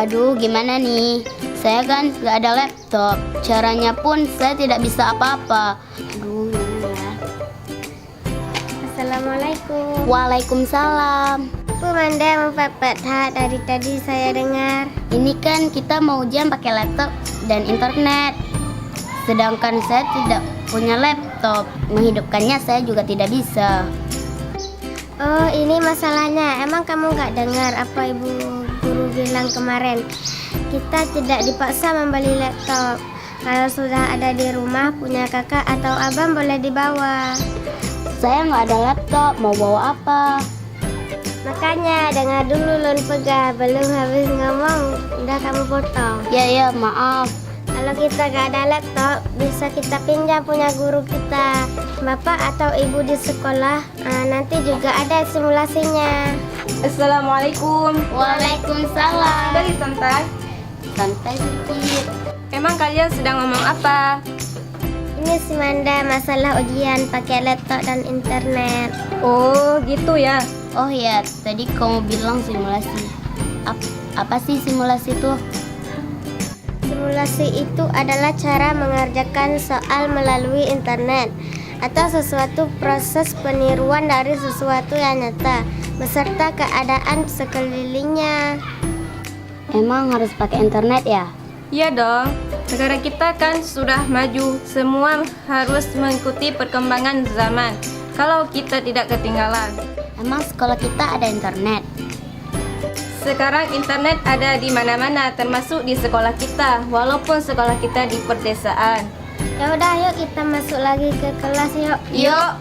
Aduh, gimana nih? Saya kan nggak ada laptop. Caranya pun saya tidak bisa apa-apa. Aduh, gimana ya? Assalamualaikum. Waalaikumsalam. Bu Manda memperpat dari tadi saya dengar. Ini kan kita mau ujian pakai laptop dan internet. Sedangkan saya tidak punya laptop. Menghidupkannya saya juga tidak bisa. Oh, ini masalahnya. Emang kamu nggak dengar apa ibu guru bilang kemarin? Kita tidak dipaksa membeli laptop. Kalau sudah ada di rumah, punya kakak atau abang boleh dibawa. Saya nggak ada laptop, mau bawa apa? Makanya dengar dulu Lun Pega. Belum habis ngomong, udah kamu potong. Ya, maaf. Kalau kita nggak ada laptop, bisa kita pinjam punya guru kita, bapak atau ibu di sekolah. Nanti juga ada simulasinya. Assalamualaikum. Waalaikumsalam. Dari santai. Santai sedikit. Emang kalian sedang ngomong apa? Ini si Manda masalah ujian pakai laptop dan internet. Oh, gitu ya. Oh ya, tadi kamu bilang simulasi. Apa sih simulasi itu? Simulasi itu adalah cara mengerjakan soal melalui internet atau sesuatu proses peniruan dari sesuatu yang nyata beserta keadaan sekelilingnya. Emang harus pakai internet ya? Iya dong. Negara kita kan sudah maju. Semua harus mengikuti perkembangan zaman. Kalau kita tidak ketinggalan. Emang sekolah kita ada internet? Sekarang internet ada di mana-mana, termasuk di sekolah kita, walaupun sekolah kita di perdesaan. Ya udah, yuk kita masuk lagi ke kelas yuk. Yuk.